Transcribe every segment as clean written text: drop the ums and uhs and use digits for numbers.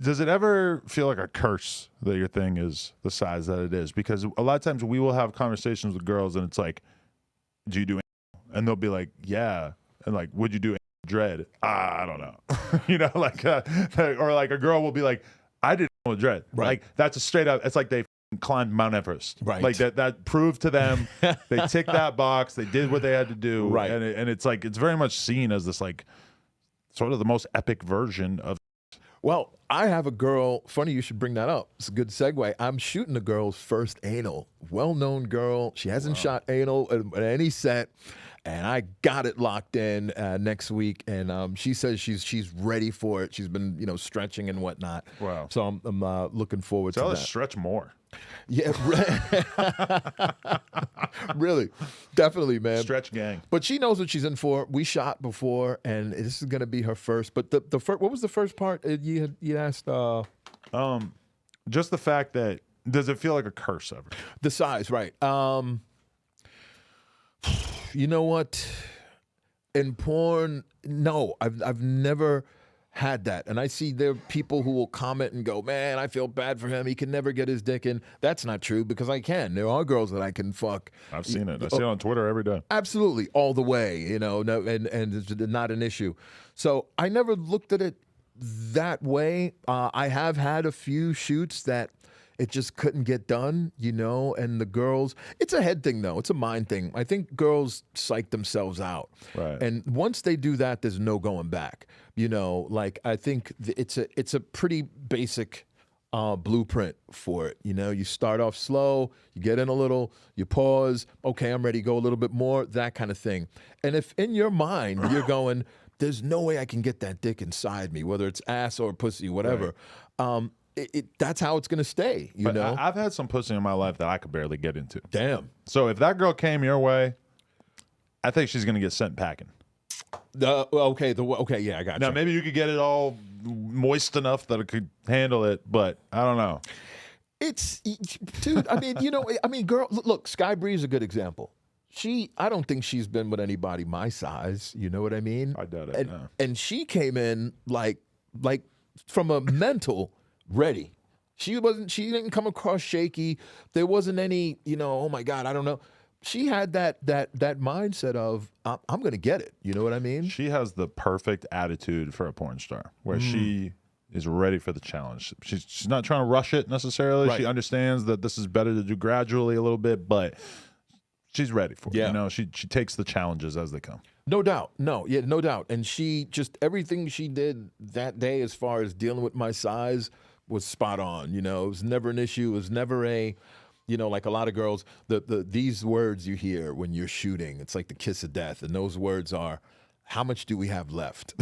Does it ever feel like a curse that your thing is the size that it is? Because a lot of times we will have conversations with girls and it's like, do you do anal? And they'll be like, yeah. And like, would you do Dredd? I don't know. You know, like, or like a girl will be like, I did anal with Dredd. Right. Like, that's a straight up, it's like they climbed Mount Everest. Right. Like that proved to them, they ticked that box, they did what they had to do. Right. And it's like, it's very much seen as this like, sort of the most epic version of. Well, I have a girl. Funny you should bring that up. It's a good segue. I'm shooting the girl's first anal. Well-known girl. She hasn't shot anal at any set, and I got it locked in next week. And she says she's ready for it. She's been stretching and whatnot. Wow. So I'm looking forward to Tell her that. to stretch more. Yeah, really, definitely, man. Stretch gang. But she knows what she's in for. We shot before, and this is going to be her first. But the first, what was the first part you asked? Just the fact that, does it feel like a curse ever? The size, right? You know what? In porn, no, I've never had that. And I see there are people who will comment and go, man, I feel bad for him. He can never get his dick in. That's not true, because I can. There are girls that I can fuck. I've seen it. I see it on Twitter every day. Absolutely, all the way, no, and it's not an issue. So I never looked at it that way. I have had a few shoots that it just couldn't get done, and the girls, it's a head thing though, it's a mind thing. I think girls psych themselves out. Right. And once they do that, there's no going back. Like I think it's a pretty basic blueprint for it. You start off slow, you get in a little, you pause, okay, I'm ready to go a little bit more, that kind of thing. And if in your mind you're going, there's no way I can get that dick inside me, whether it's ass or pussy, whatever, that's how it's going to stay, But I've had some pussy in my life that I could barely get into. Damn. So if that girl came your way, I think she's going to get sent packing. Okay, yeah, I got you. Now, maybe you could get it all moist enough that it could handle it, but I don't know. It's, dude, I mean, girl, look, Sky Bree is a good example. I don't think she's been with anybody my size, you know what I mean? I doubt it, and she came in like from a mental ready. She didn't come across shaky. There wasn't any, oh my God, I don't know. She had that mindset of I'm going to get it. You know what I mean? She has the perfect attitude for a porn star, where she is ready for the challenge. She's not trying to rush it necessarily. Right. She understands that this is better to do gradually a little bit, but she's ready for it. Yeah. She takes the challenges as they come. No doubt. No doubt. And she just, everything she did that day as far as dealing with my size was spot on. It was never an issue. It was never a, like a lot of girls, these words you hear when you're shooting, it's like the kiss of death. And those words are, how much do we have left?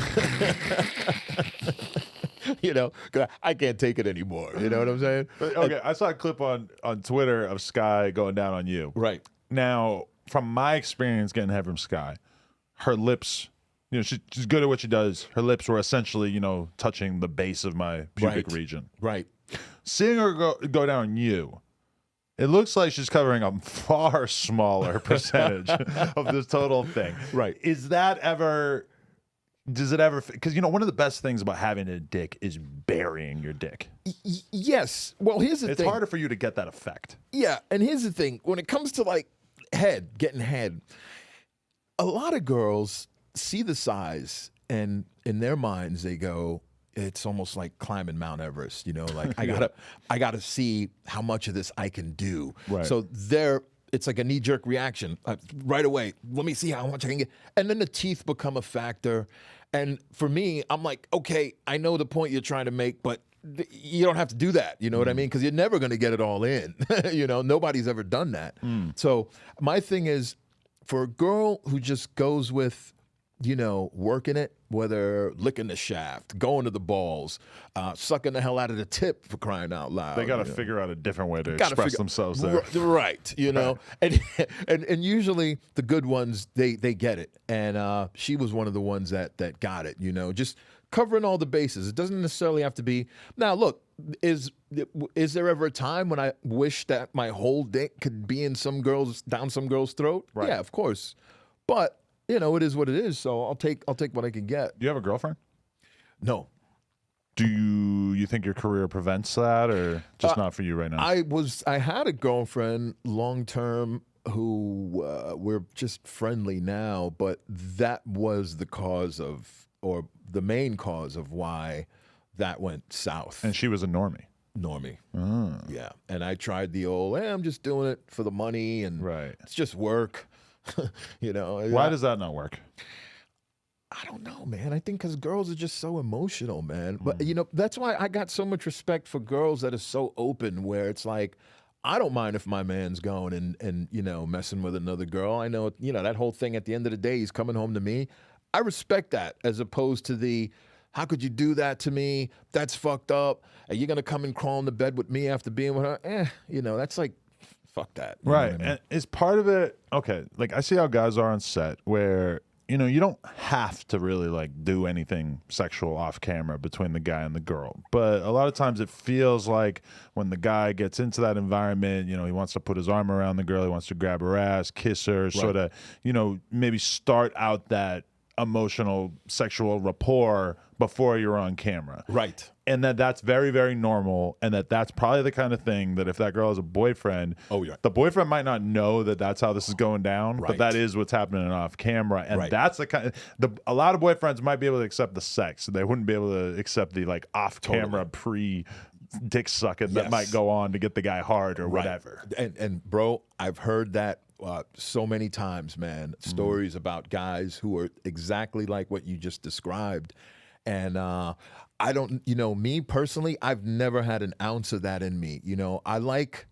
I can't take it anymore. You know what I'm saying? Okay, I saw a clip on Twitter of Sky going down on you. Right. Now, from my experience getting head from Sky, her lips, she's good at what she does. Her lips were essentially, touching the base of my pubic region. Right. Seeing her go down on you, it looks like she's covering a far smaller percentage of this total thing. Right. Does it ever, because one of the best things about having a dick is burying your dick. Yes. Well, here's the thing. It's harder for you to get that effect. Yeah, and here's the thing. When it comes to like getting head, a lot of girls see the size and in their minds they go, it's almost like climbing Mount Everest, like I gotta see how much of this I can do. Right. So it's like a knee-jerk reaction right away. Let me see how much I can get. And then the teeth become a factor. And for me, I'm like, okay, I know the point you're trying to make, but you don't have to do that. You know what I mean? Because you're never going to get it all in. Nobody's ever done that. So my thing is, for a girl who just goes with, working it, whether licking the shaft, going to the balls, sucking the hell out of the tip, for crying out loud. They got to figure out a different way to express themselves there. Right, And usually the good ones, they get it. And she was one of the ones that got it, just covering all the bases. It doesn't necessarily have to be. Now, look, is there ever a time when I wish that my whole dick could be in down some girl's throat? Right. Yeah, of course. But it is what it is. So I'll take what I can get. Do you have a girlfriend? No. Do you think your career prevents that, or just not for you right now? I had a girlfriend long term who we're just friendly now, but that was the cause of, or the main cause of why that went south. And she was a normie. Normie. Oh. Yeah. And I tried the old, I'm just doing it for the money and it's just work. You know. Why does that not work? I don't know, man. I think because girls are just so emotional, man. But, you know, that's why I got so much respect for girls that are so open, where it's like, I don't mind if my man's going and you know, messing with another girl. I know, you know, that whole thing at the end of the day, he's coming home to me. I respect that, as opposed to the, how could you do that to me? That's fucked up. Are you going to come and crawl into bed with me after being with her? You know, that's like, fuck that. You know Right. what I mean? And is part of it, okay, like I see how guys are on set where, you know, you don't have to really like do anything sexual off camera between the guy and the girl. But a lot of times it feels like when the guy gets into that environment, you know, he wants to put his arm around the girl, he wants to grab her ass, kiss her, sort of, you know, maybe start out that emotional sexual rapport before you're on camera. Right. And that's very, very normal. And that's probably the kind of thing that if that girl has a boyfriend, the boyfriend might not know that that's how this is going down, but that is what's happening off camera. And that's the kind of, a lot of boyfriends might be able to accept the sex. They wouldn't be able to accept the like off camera dick sucking that might go on to get the guy hard or whatever. And bro, I've heard that so many times, man. Stories about guys who are exactly like what you just described. And I don't, you know, me personally, I've never had an ounce of that in me. You know, I like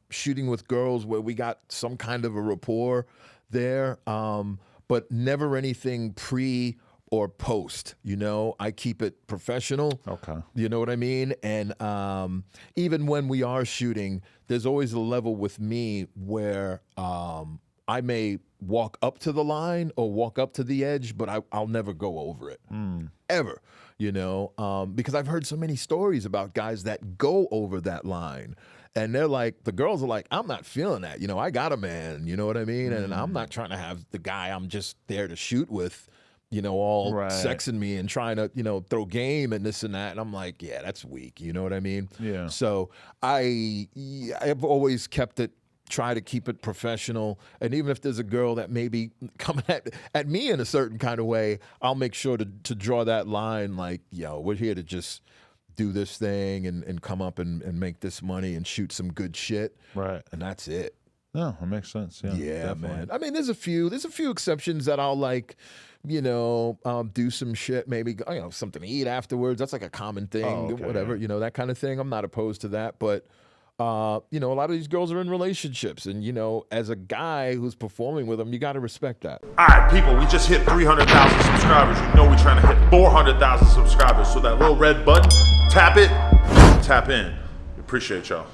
shooting with girls where we got some kind of a rapport there, but never anything pre or post. You know, I keep it professional. Okay. You know what I mean? And even when we are shooting, there's always a level with me where I may walk up to the line or walk up to the edge, but I'll never go over it, ever, you know, because I've heard so many stories about guys that go over that line. And they're like, the girls are like, I'm not feeling that. You know, I got a man, you know what I mean? And I'm not trying to have the guy I'm just there to shoot with, you know, all sexing me and trying to, you know, throw game and this and that. And I'm like, yeah, that's weak. You know what I mean? Yeah. So I've always kept it, try to keep it professional. And even if there's a girl that may be coming at me in a certain kind of way, I'll make sure to draw that line like, yo, we're here to just do this thing and come up and make this money and shoot some good shit. Right. And that's it. No, it makes sense. Yeah, definitely. Man. I mean, there's a few exceptions that I'll like, you know, do some shit, maybe, you know, something to eat afterwards. That's like a common thing, whatever, you know, that kind of thing. I'm not opposed to that, but you know, a lot of these girls are in relationships, and you know, as a guy who's performing with them, you got to respect that. All right, people, we just hit 300,000 subscribers. You know we're trying to hit 400,000 subscribers. So that little red button, tap it, tap in. We appreciate y'all.